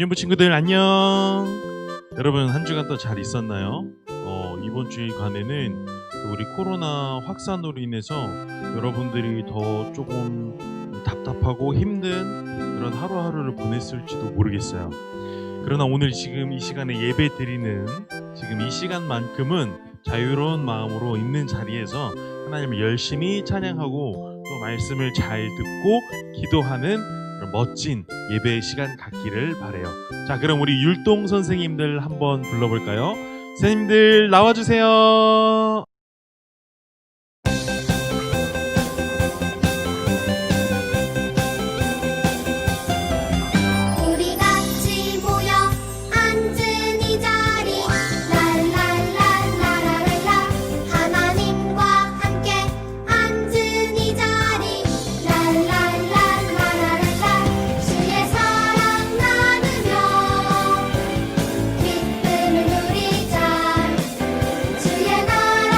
유년부 친구들 안녕. 여러분 한 주간 또 잘 있었나요? 이번 주간에는 우리 코로나 확산으로 인해서 여러분들이 더 조금 답답하고 힘든 그런 하루하루를 보냈을지도 모르겠어요. 그러나 오늘 지금 이 시간에 예배 드리는 지금 이 시간만큼은 자유로운 마음으로 있는 자리에서 하나님을 열심히 찬양하고 또 말씀을 잘 듣고 기도하는 그런 멋진 예배의 시간 갖기를 바라요. 자, 그럼 우리 율동 선생님들 한번 불러볼까요? 선생님들 나와주세요. 우리 같이 모여 앉은 이 자리 랄랄랄라라랄라 하나님과 함께 앉은 이 자리 랄랄랄라라랄라 주의 사랑 나누며 기쁨을 누리자 주의 나라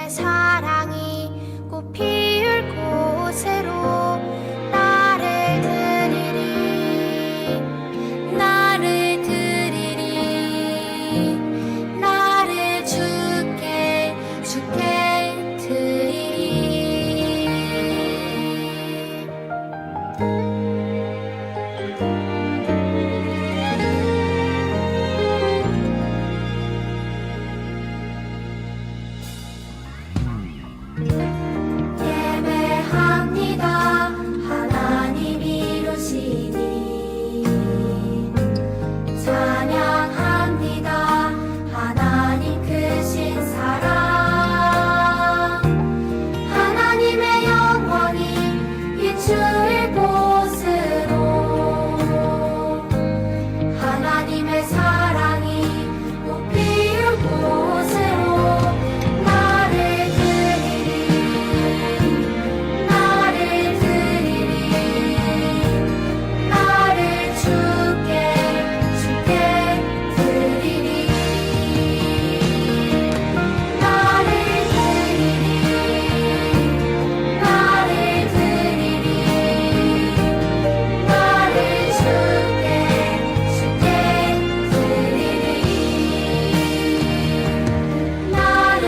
하나님의 사랑이 꽃 피울 곳으로 나를 드리리 나를 드리리 나를 주께 드리리. 예배합니다. 하나님 이루시니 찬양합니다. 하나님 크신 사랑 하나님의 영광이 비추일 곳으로 하나님의 사랑이 꽃 피울 곳으로 나를 드리리 나를 드리리 나를 주께 드리리 나를 드리리 나를 드리리 나를 주께 드리리 나를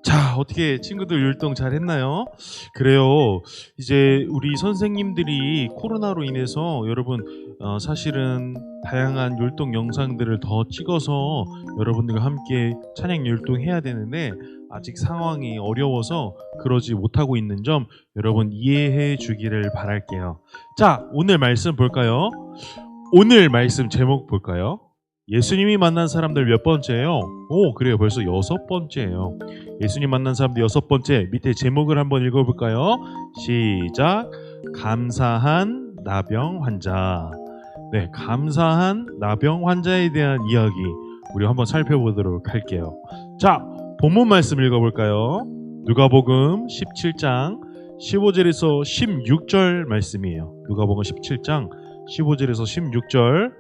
자, 어떻게 친구들 율동 잘 했나요? 그래요. 이제 우리 선생님들이 코로나로 인해서 여러분 사실은 다양한 율동 영상들을 더 찍어서 여러분들과 함께 찬양 율동 해야 되는데 아직 상황이 어려워서 그러지 못하고 있는 점 여러분 이해해 주기를 바랄게요. 자, 오늘 말씀 볼까요? 오늘 말씀 제목 볼까요? 예수님이 만난 사람들 몇 번째예요? 오, 그래요. 벌써 6번째예요. 예수님 만난 사람들 6번째. 밑에 제목을 한번 읽어볼까요? 시작. 감사한 나병 환자. 네, 감사한 나병 환자에 대한 이야기 우리 한번 살펴보도록 할게요. 자, 본문 말씀 읽어볼까요? 누가복음 17장 15절에서 16절 말씀이에요. 누가복음 17장 15절에서 16절.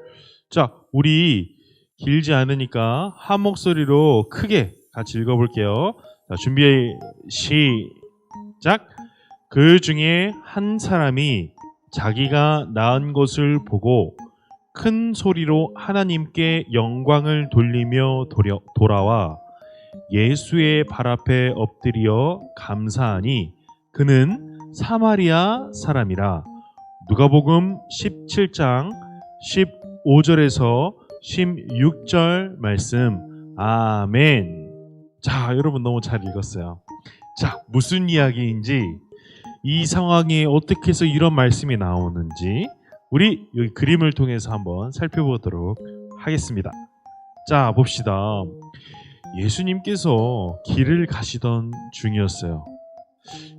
자, 우리 길지 않으니까 한 목소리로 크게 같이 읽어볼게요. 자, 준비 시작. 그 중에 한 사람이 자기가 나은 것을 보고 큰 소리로 하나님께 영광을 돌리며 돌아와 예수의 발 앞에 엎드려 감사하니 그는 사마리아 사람이라. 누가복음 17장 15절에서 16절 말씀. 아멘. 자, 여러분 너무 잘 읽었어요. 자, 무슨 이야기인지, 이 상황에 어떻게 해서 이런 말씀이 나오는지 우리 여기 그림을 통해서 한번 살펴보도록 하겠습니다. 자, 봅시다. 예수님께서 길을 가시던 중이었어요.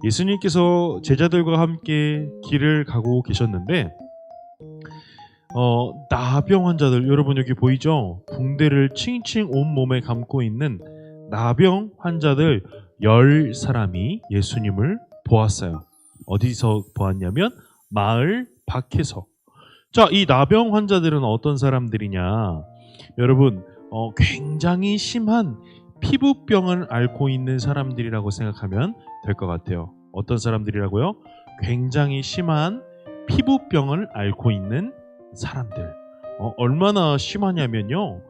예수님께서 제자들과 함께 길을 가고 계셨는데 나병 환자들, 여러분 여기 보이죠? 붕대를 칭칭 온몸에 감고 있는 나병 환자들 10사람이 예수님을 보았어요. 어디서 보았냐면 마을 밖에서. 자, 이 나병 환자들은 어떤 사람들이냐? 여러분 굉장히 심한 피부병을 앓고 있는 사람들이라고 생각하면 될 것 같아요. 어떤 사람들이라고요? 굉장히 심한 피부병을 앓고 있는 사람들. 얼마나 심하냐면요,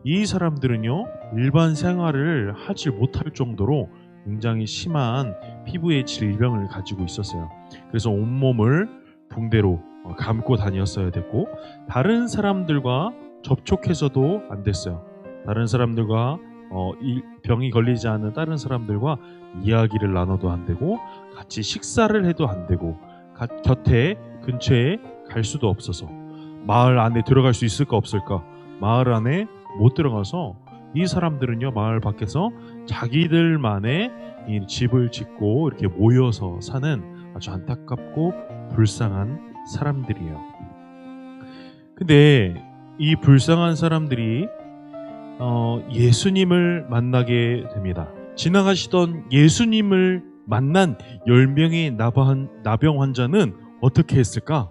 이 사람들은요 일반 생활을 하지 못할 정도로 굉장히 심한 피부의 질병을 가지고 있었어요. 그래서 온몸을 붕대로 감고 다녔어야 됐고, 다른 사람들과 접촉해서도 안 됐어요. 다른 사람들과 이 병이 걸리지 않은 다른 사람들과 이야기를 나눠도 안 되고, 같이 식사를 해도 안 되고, 곁에 근처에 갈 수도 없어서, 마을 안에 들어갈 수 있을까 없을까, 마을 안에 못 들어가서 이 사람들은요 마을 밖에서 자기들만의 이 집을 짓고 이렇게 모여서 사는 아주 안타깝고 불쌍한 사람들이에요. 근데 이 불쌍한 사람들이 예수님을 만나게 됩니다. 지나가시던 예수님을 만난 10명의 나병 환자는 어떻게 했을까?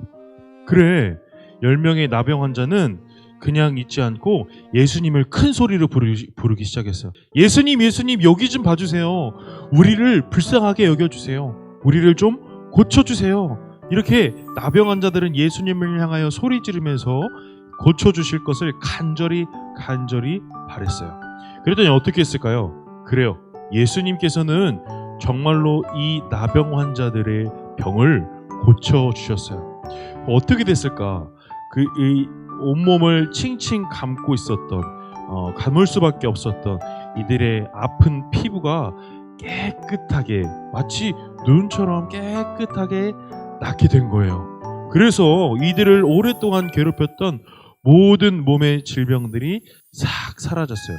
그래, 10명의 나병 환자는 그냥 있지 않고 예수님을 큰 소리로 부르기 시작했어요. 예수님, 예수님, 여기 좀 봐주세요. 우리를 불쌍하게 여겨주세요. 우리를 좀 고쳐주세요. 이렇게 나병 환자들은 예수님을 향하여 소리 지르면서 고쳐주실 것을 간절히 바랬어요. 그랬더니 어떻게 했을까요? 그래요, 예수님께서는 정말로 이 나병 환자들의 병을 고쳐주셨어요. 어떻게 됐을까? 이 온몸을 칭칭 감고 있었던, 감을 수밖에 없었던 이들의 아픈 피부가 깨끗하게, 마치 눈처럼 깨끗하게 낫게 된 거예요. 그래서 이들을 오랫동안 괴롭혔던 모든 몸의 질병들이 싹 사라졌어요.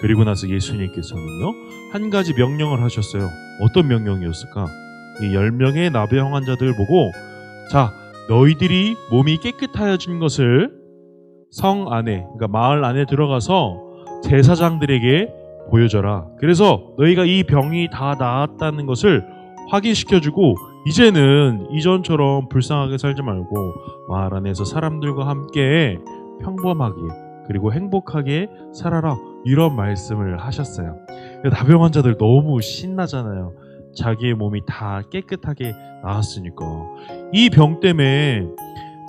그리고 나서 예수님께서는요, 한 가지 명령을 하셨어요. 어떤 명령이었을까? 이 10명의 나병 환자들 보고, 자, 너희들이 몸이 깨끗하여진 것을 성 안에, 그러니까 마을 안에 들어가서 제사장들에게 보여줘라. 그래서 너희가 이 병이 다 나았다는 것을 확인시켜주고, 이제는 이전처럼 불쌍하게 살지 말고 마을 안에서 사람들과 함께 평범하게 그리고 행복하게 살아라, 이런 말씀을 하셨어요. 나병 환자들 너무 신나잖아요. 자기의 몸이 다 깨끗하게 나았으니까. 이 병 때문에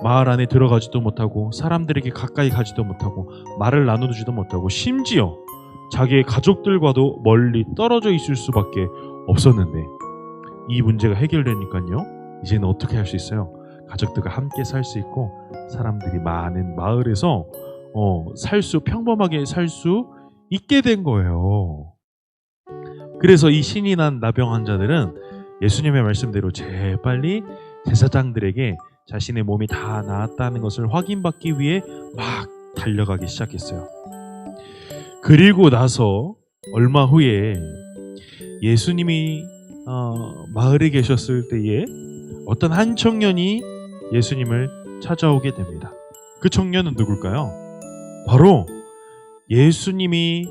마을 안에 들어가지도 못하고 사람들에게 가까이 가지도 못하고 말을 나누지도 못하고 심지어 자기의 가족들과도 멀리 떨어져 있을 수밖에 없었는데, 이 문제가 해결되니까요, 이제는 어떻게 할 수 있어요? 가족들과 함께 살 수 있고 사람들이 많은 마을에서 평범하게 살 수 있게 된 거예요. 그래서 이 신이 난 나병 환자들은 예수님의 말씀대로 재빨리 제사장들에게 자신의 몸이 다 나았다는 것을 확인받기 위해 막 달려가기 시작했어요. 그리고 나서 얼마 후에 예수님이 마을에 계셨을 때에 어떤 한 청년이 예수님을 찾아오게 됩니다. 그 청년은 누굴까요? 바로 예수님이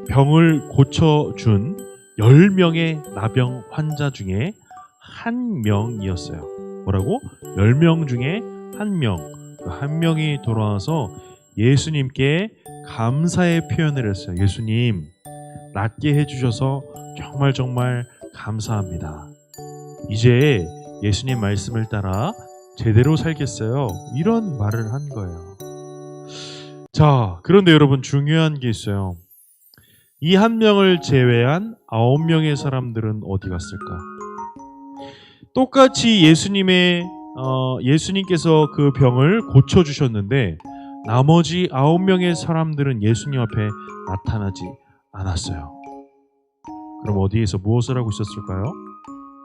병을 고쳐준 10명의 나병 환자 중에 한 명이었어요. 뭐라고? 10명 중에 한 명. 그 한 명이 돌아와서 예수님께 감사의 표현을 했어요. 예수님, 낫게 해주셔서 정말 감사합니다. 이제 예수님 말씀을 따라 제대로 살겠어요. 이런 말을 한 거예요. 자, 그런데 여러분, 중요한 게 있어요. 이 한 명을 제외한 9명의 사람들은 어디 갔을까? 똑같이 예수님께서 그 병을 고쳐주셨는데 나머지 9명의 사람들은 예수님 앞에 나타나지 않았어요. 그럼 어디에서 무엇을 하고 있었을까요?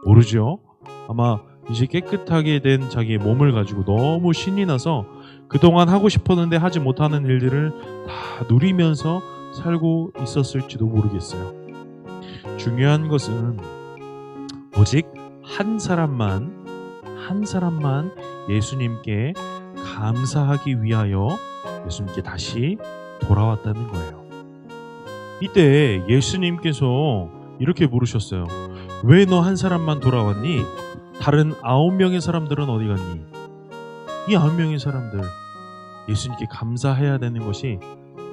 모르죠? 아마 이제 깨끗하게 된 자기의 몸을 가지고 너무 신이 나서 그동안 하고 싶었는데 하지 못하는 일들을 다 누리면서 살고 있었을지도 모르겠어요. 중요한 것은 오직 한 사람만 예수님께 감사하기 위하여 예수님께 다시 돌아왔다는 거예요. 이때 예수님께서 이렇게 물으셨어요. 왜 너 한 사람만 돌아왔니? 다른 9명의 사람들은 어디 갔니? 이 9명의 사람들, 예수님께 감사해야 되는 것이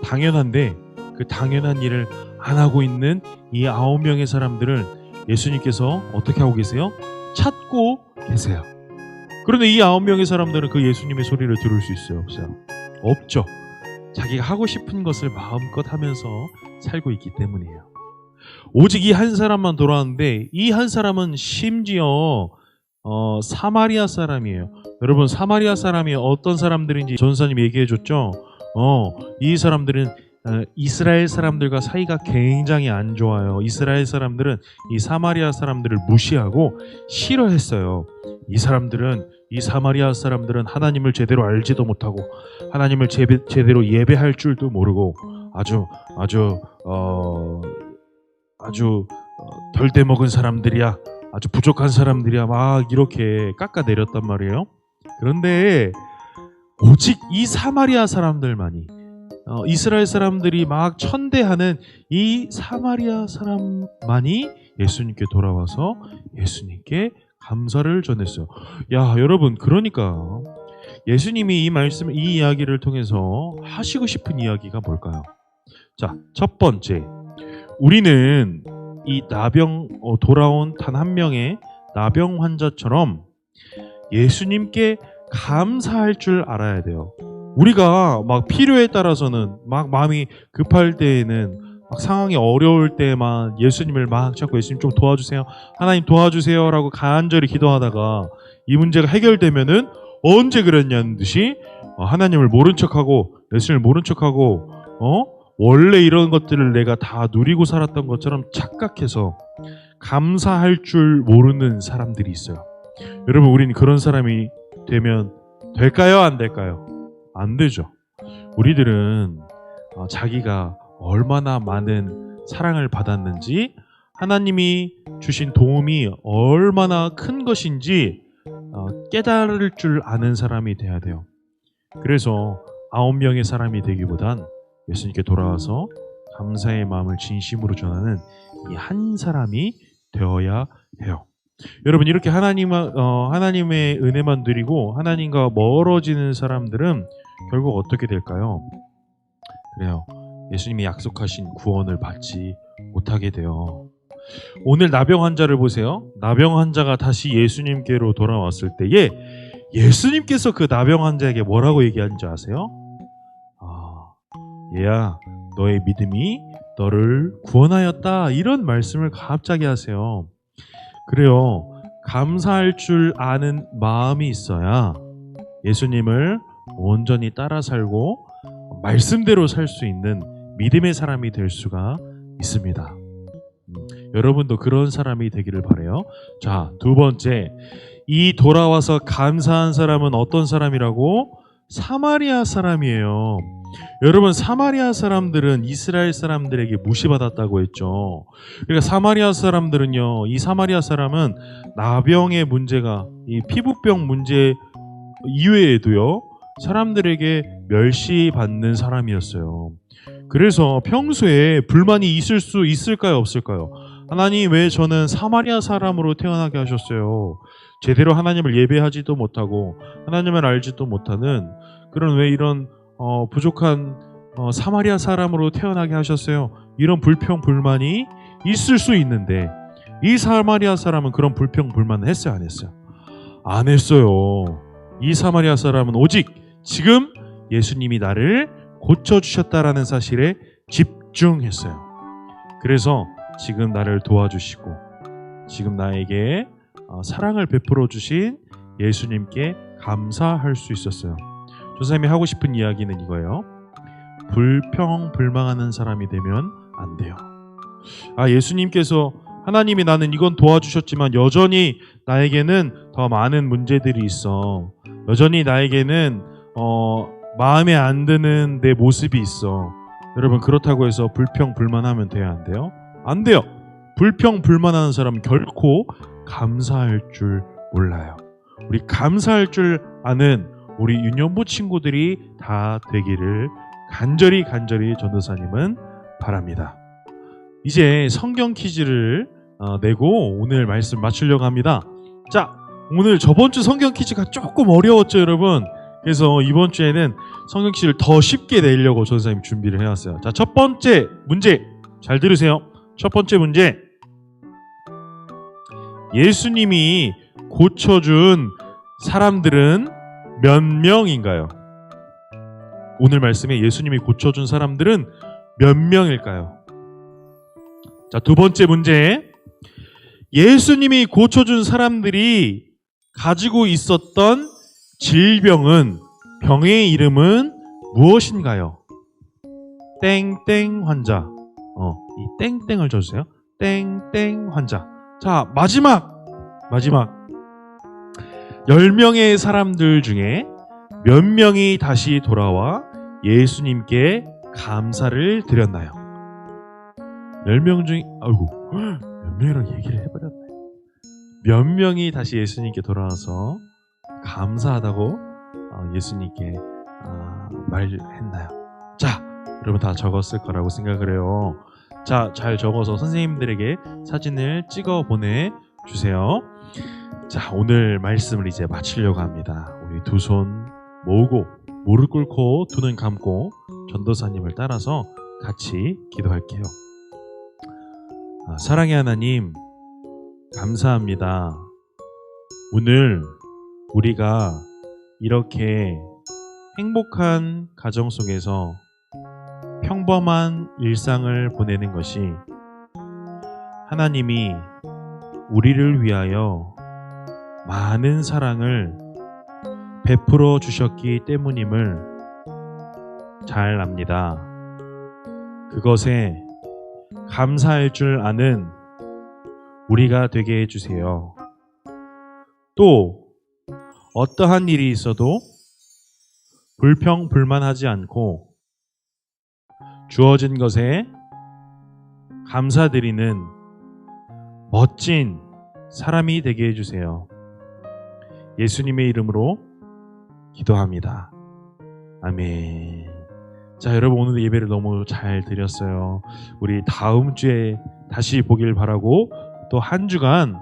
당연한데 그 당연한 일을 안 하고 있는 이 9명의 사람들을 예수님께서 어떻게 하고 계세요? 찾고 계세요. 그런데 이 9명의 사람들은 그 예수님의 소리를 들을 수 있어요? 없어요? 없죠. 자기가 하고 싶은 것을 마음껏 하면서 살고 있기 때문이에요. 오직 이 한 사람만 돌아왔는데 이 한 사람은 심지어 사마리아 사람이에요. 여러분, 사마리아 사람이 어떤 사람들인지 전사님이 얘기해 줬죠. 이 사람들은 이스라엘 사람들과 사이가 굉장히 안 좋아요. 이스라엘 사람들은 이 사마리아 사람들을 무시하고 싫어했어요. 이 사마리아 사람들은 하나님을 제대로 알지도 못하고 하나님을 제대로 예배할 줄도 모르고 아주 덜 대먹은 사람들이야, 아주 부족한 사람들이야, 막 이렇게 깎아내렸단 말이에요. 그런데 오직 이 사마리아 사람들만이 이스라엘 사람들이 막 천대하는 이 사마리아 사람만이 예수님께 돌아와서 예수님께 감사를 전했어요. 야, 여러분, 그러니까 예수님이 이 말씀, 이 이야기를 통해서 하시고 싶은 이야기가 뭘까요? 자, 첫 번째, 우리는 이 돌아온 단 한 명의 나병 환자처럼 예수님께 감사할 줄 알아야 돼요. 우리가 막 필요에 따라서는 막 마음이 급할 때에는 막 상황이 어려울 때만 예수님을 막 찾고 예수님 좀 도와주세요, 하나님 도와주세요 라고 간절히 기도하다가 이 문제가 해결되면은 언제 그랬냐는 듯이 하나님을 모른 척하고 예수님을 모른 척하고 원래 이런 것들을 내가 다 누리고 살았던 것처럼 착각해서 감사할 줄 모르는 사람들이 있어요. 여러분, 우리는 그런 사람이 되면 될까요? 안 될까요? 안 되죠. 우리들은 자기가 얼마나 많은 사랑을 받았는지, 하나님이 주신 도움이 얼마나 큰 것인지 깨달을 줄 아는 사람이 돼야 돼요. 그래서 9명의 사람이 되기보단 예수님께 돌아와서 감사의 마음을 진심으로 전하는 이 한 사람이 되어야 해요. 여러분, 이렇게 하나님의 은혜만 누리고 하나님과 멀어지는 사람들은 결국 어떻게 될까요? 그래요. 예수님이 약속하신 구원을 받지 못하게 돼요. 오늘 나병 환자를 보세요. 나병 환자가 다시 예수님께로 돌아왔을 때에 예수님께서 그 나병 환자에게 뭐라고 얘기하는지 아세요? 얘야, 너의 믿음이 너를 구원하였다, 이런 말씀을 갑자기 하세요. 그래요. 감사할 줄 아는 마음이 있어야 예수님을 온전히 따라 살고 말씀대로 살 수 있는 믿음의 사람이 될 수가 있습니다. 여러분도 그런 사람이 되기를 바라요. 자, 두 번째, 이 돌아와서 감사한 사람은 어떤 사람이라고? 사마리아 사람이에요. 여러분, 사마리아 사람들은 이스라엘 사람들에게 무시받았다고 했죠. 그러니까 사마리아 사람들은요, 이 사마리아 사람은 나병의 문제가, 이 피부병 문제 이외에도요, 사람들에게 멸시받는 사람이었어요. 그래서 평소에 불만이 있을 수 있을까요, 없을까요? 하나님, 왜 저는 사마리아 사람으로 태어나게 하셨어요? 제대로 하나님을 예배하지도 못하고 하나님을 알지도 못하는 그런, 왜 이런 부족한 사마리아 사람으로 태어나게 하셨어요? 이런 불평 불만이 있을 수 있는데, 이 사마리아 사람은 그런 불평 불만을 했어요, 안 했어요? 안 했어요. 이 사마리아 사람은 오직 지금 예수님이 나를 고쳐주셨다라는 사실에 집중했어요. 그래서 지금 나를 도와주시고 지금 나에게 사랑을 베풀어 주신 예수님께 감사할 수 있었어요. 조사님이 하고 싶은 이야기는 이거예요. 불평불만하는 사람이 되면 안 돼요. 예수님께서, 하나님이 나는 이건 도와주셨지만 여전히 나에게는 더 많은 문제들이 있어. 여전히 나에게는 마음에 안 드는 내 모습이 있어. 여러분, 그렇다고 해서 불평불만하면 돼요, 안 돼요? 안 돼요. 불평불만하는 사람은 결코 감사할 줄 몰라요. 우리 감사할 줄 아는 우리 유년부 친구들이 다 되기를 간절히 전도사님은 바랍니다. 이제 성경 퀴즈를 내고 오늘 말씀 마치려고 합니다. 자, 오늘 저번 주 성경 퀴즈가 조금 어려웠죠, 여러분? 그래서 이번 주에는 성경 퀴즈를 더 쉽게 내려고 전도사님 준비를 해왔어요. 자, 첫 번째 문제 잘 들으세요. 첫 번째 문제, 예수님이 고쳐준 사람들은 몇 명인가요? 오늘 말씀에 예수님이 고쳐준 사람들은 몇 명일까요? 자, 두 번째 문제, 예수님이 고쳐준 사람들이 가지고 있었던 질병은, 병의 이름은 무엇인가요? 땡땡 환자. 이 땡땡을 줘주세요. 땡땡 환자. 자, 마지막 10명의 사람들 중에 몇 명이 다시 돌아와 예수님께 감사를 드렸나요? 10명 중에, 몇 명이라고 얘기를 해버렸네. 몇 명이 다시 예수님께 돌아와서 감사하다고 예수님께 말했나요? 자, 여러분 다 적었을 거라고 생각을 해요. 자, 잘 적어서 선생님들에게 사진을 찍어 보내주세요. 자, 오늘 말씀을 이제 마치려고 합니다. 우리 두 손 모으고 무릎 꿇고 두 눈 감고 전도사님을 따라서 같이 기도할게요. 사랑의 하나님, 감사합니다. 오늘 우리가 이렇게 행복한 가정 속에서 평범한 일상을 보내는 것이 하나님이 우리를 위하여 많은 사랑을 베풀어 주셨기 때문임을 잘 압니다. 그것에 감사할 줄 아는 우리가 되게 해주세요. 또 어떠한 일이 있어도 불평불만하지 않고 주어진 것에 감사드리는 멋진 사람이 되게 해주세요. 예수님의 이름으로 기도합니다. 아멘. 자, 여러분 오늘 예배를 너무 잘 드렸어요. 우리 다음 주에 다시 보길 바라고 또 한 주간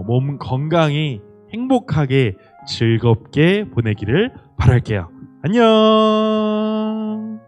몸 건강히 행복하게 즐겁게 보내기를 바랄게요. 안녕.